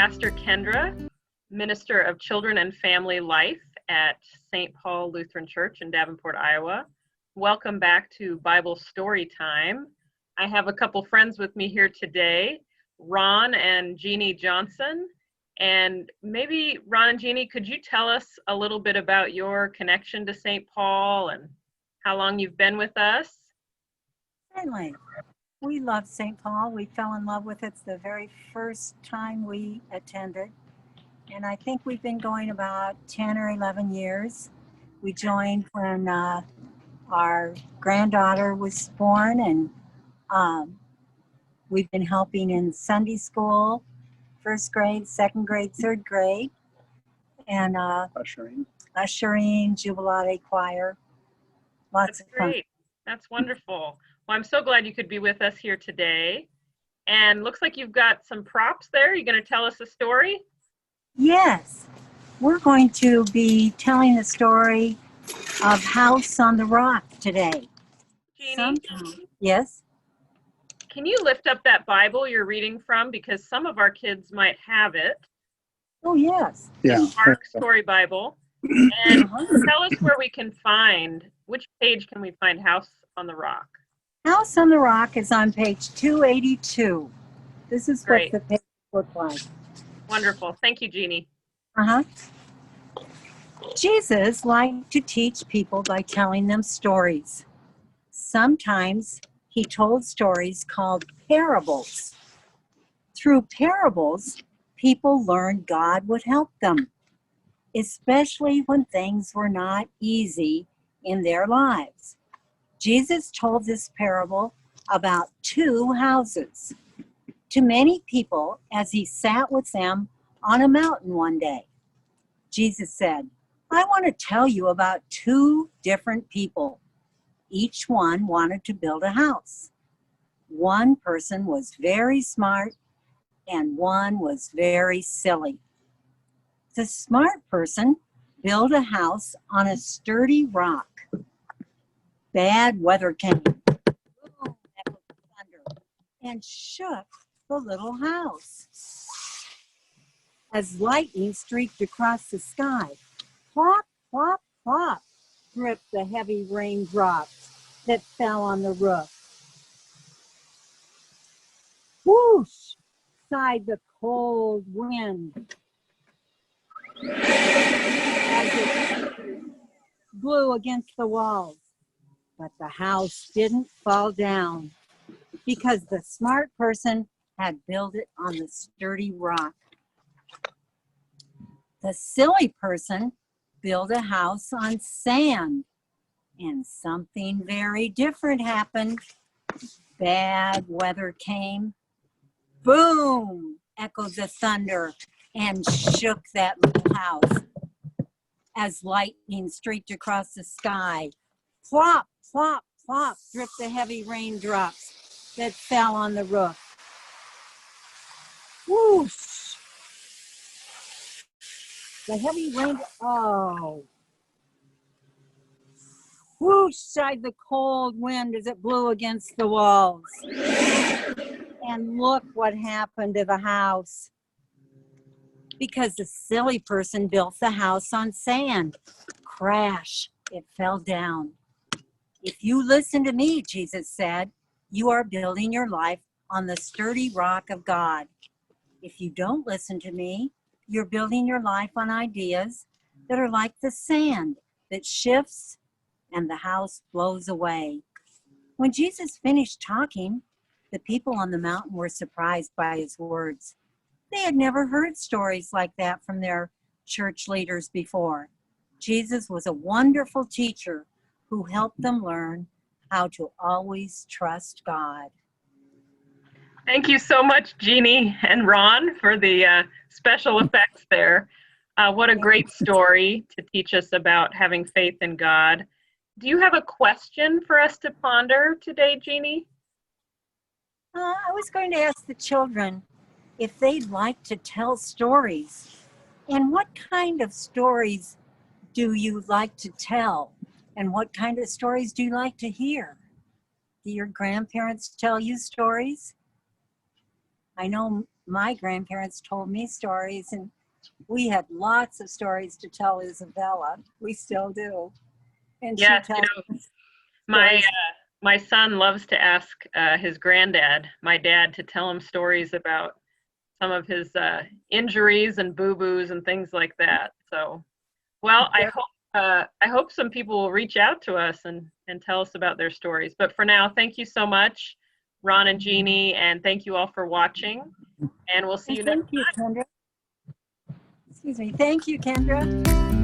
Pastor Kendra, Minister of Children and Family Life at St. Paul Lutheran Church in Davenport, Iowa. Welcome back to Bible Story Time. I have a couple friends with me here today, Ron and Jeanne Johnson. And maybe, Ron and Jeanne, could you tell us a little bit about your connection to St. Paul and how long you've been with us? Certainly. We love St. Paul. We fell in love with it the very first time we attended. And I think we've been going about 10 or 11 years. We joined when our granddaughter was born, and we've been helping in Sunday school, first grade, second grade, third grade, and ushering, Jubilate choir. Lots of fun. Great. That's wonderful. Well, I'm so glad you could be with us here today. And looks like you've got some props there. You're going to tell us a story? Yes. We're going to be telling the story of House on the Rock today. Jeanne, Yes? can you lift up that Bible you're reading from? Because some of our kids might have it. Oh, yes. Yeah. Mark Story Bible. And tell us where we can find, which page can we find House on the Rock? House on the Rock is on page 282. This is Great. what the page looks like. Wonderful. Thank you, Jeanne. Jesus liked to teach people by telling them stories. Sometimes he told stories called parables. Through parables, people learned God would help them, especially when things were not easy in their lives. Jesus told this parable about two houses to many people as he sat with them on a mountain one day. Jesus said, I want to tell you about two different people. Each one wanted to build a house. One person was very smart and one was very silly. The smart person built a house on a sturdy rock. Bad weather came, boom, echoed the thunder, and shook the little house. As lightning streaked across the sky, plop, plop, plop, dripped the heavy raindrops that fell on the roof. Whoosh, sighed the cold wind as it blew against the walls. But the house didn't fall down because the smart person had built it on the sturdy rock. The silly person built a house on sand, and something very different happened. Bad weather came. Boom, echoed the thunder and shook that little house. As lightning streaked across the sky, plop, plop, plop, dripped the heavy raindrops that fell on the roof. Whoosh! The heavy rain, whoosh, sighed the cold wind as it blew against the walls. And look what happened to the house. Because the silly person built the house on sand. Crash, it fell down. If you listen to me, Jesus said, you are building your life on the sturdy rock of God. If you don't listen to me, you're building your life on ideas that are like the sand that shifts and the house blows away. When Jesus finished talking, the people on the mountain were surprised by his words. They had never heard stories like that from their church leaders before. Jesus was a wonderful teacher who helped them learn how to always trust God. Thank you so much, Jeanne and Ron, for the special effects there. What a great story to teach us about having faith in God. Do you have a question for us to ponder today, Jeanne? I was going to ask the children if they'd like to tell stories. And what kind of stories do you like to tell? And what kind of stories do you like to hear? Do your grandparents tell you stories? I know My grandparents told me stories, and we had lots of stories to tell Isabella. We still do. And she Yes, tells us my stories. my son loves to ask his granddad, my dad, to tell him stories about some of his injuries and boo-boos and things like that. So, well, I hope some people will reach out to us and tell us about their stories. But for now, thank you so much, Ron and Jeannie, and thank you all for watching. And we'll see you next Thank you, Kendra. Excuse me. Thank you, Kendra.